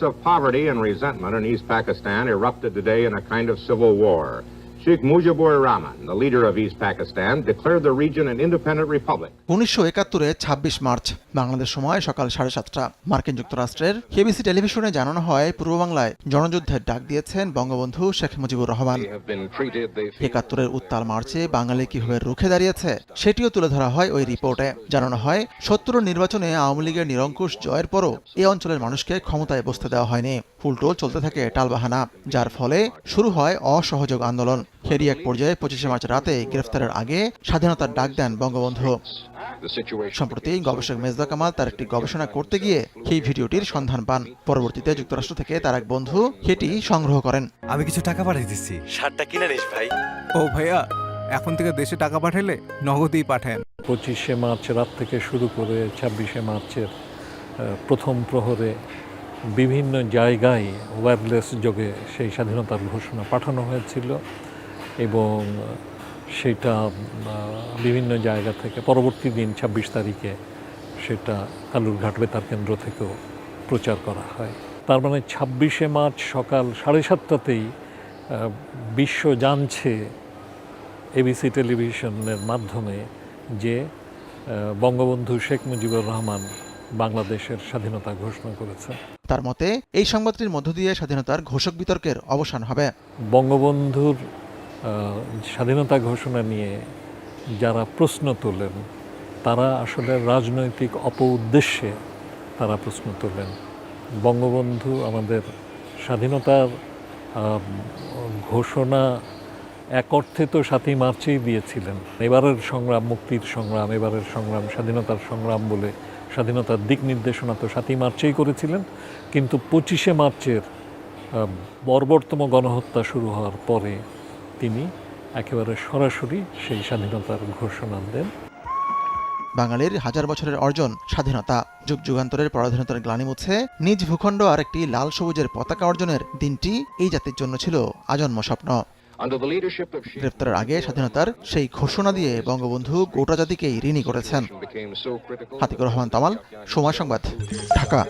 Fits of poverty and resentment in East Pakistan erupted today in a kind of civil war. Sheikh Mujibur Rahman, the leader of East Pakistan, declared the region an independent republic. 1971-এ 26 March Bangladesh সময় সকাল 7:30 মার্কিন যুক্তরাষ্ট্রের KBC টেলিভিশনে জানানো হয় পূর্ব বাংলায় জনযুদ্ধের ডাক দিয়েছেন বঙ্গবন্ধু শেখ মুজিবুর রহমান। 71-এর উত্তাল মার্চে বাঙালি কিভাবে রুখে দাঁড়িয়েছে সেটিও তুলে ধরা হয় ওই রিপোর্টে। জানানো হয় 70-এর নির্বাচনে আওয়ামী লীগের নিরঙ্কুশ জয়ের পরও এই অঞ্চলের মানুষকে ক্ষমতায় বসতে দেওয়া হয়নি। উল্টো চলতে থাকে টালবাহানা, যার ফলে শুরু হয় অসহযোগ আন্দোলন। এরই এক পর্যায়ে 25 মার্চ রাতে গ্রেফতারের আগে স্বাধীনতার ডাক দেন বঙ্গবন্ধু। সম্প্রতি গবেষক মেজদা কামাল তার একটি গবেষণা করতে গিয়ে সেই ভিডিওটির সন্ধান পান। পরবর্তীতে যুক্তরাষ্ট্র থেকে তার এক বন্ধু সেটি সংগ্রহ করেন। আমি কিছু টাকা পাঠিয়ে দিচ্ছি, শার্টটা কিনে নিস ভাই। ও ভাইয়া, এখন থেকে দেশে টাকা পাঠালে নগদেই পাঠান। 25 মার্চ রাত থেকে শুরু করে 26 মার্চের প্রথম প্রহরে বিভিন্ন জায়গায় ওয়্যারলেস যোগে সেই স্বাধীনতার ঘোষণা পাঠানো হয়েছিল এবং সেটা বিভিন্ন জায়গা থেকে পরবর্তী দিন 26 তারিখে সেটা কালুরঘাট বেতার কেন্দ্র থেকেও প্রচার করা হয়। তার মানে 26 মার্চ সকাল 7:30তেই বিশ্ব জানছে এবিসি টেলিভিশনের মাধ্যমে যে বঙ্গবন্ধু শেখ মুজিবুর রহমান বাংলাদেশের স্বাধীনতা ঘোষণা করেছে। তার মতে এই সংবাদটির মধ্য দিয়ে স্বাধীনতার ঘোষক বিতর্কের অবসান হবে। বঙ্গবন্ধুর স্বাধীনতা ঘোষণা নিয়ে যারা প্রশ্ন তোলেন তারা আসলে রাজনৈতিক অপউদ্দেশ্যে তারা প্রশ্ন তোলেন। বঙ্গবন্ধু আমাদের স্বাধীনতার ঘোষণা এক অর্থে তো 7ই মার্চেই দিয়েছিলেন। এবারের সংগ্রাম মুক্তির সংগ্রাম, এবারের সংগ্রাম স্বাধীনতার সংগ্রাম বলে স্বাধীনতার দিক নির্দেশনা তো 7ই মার্চেই করেছিলেন, কিন্তু 25 মার্চের বর্বরতম গণহত্যা শুরু হওয়ার পরে তিনি একেবারে সরাসরি সেই স্বাধীনতার ঘোষণা দেন। বাঙালির হাজার বছরের অর্জন স্বাধীনতা, যুগ যুগান্তরের পরাধীনতার গ্লানি মুছে নিজ ভূখণ্ড আর একটি লাল সবুজের পতাকা অর্জনের দিনটি এই জাতির জন্য ছিল আজন্ম স্বপ্ন। গ্রেফতারের আগে স্বাধীনতার সেই ঘোষণা দিয়ে বঙ্গবন্ধু গোটা জাতিকেই ঋণী করেছেন। আতিকুর রহমান তামাল, সময় সংবাদ, ঢাকা।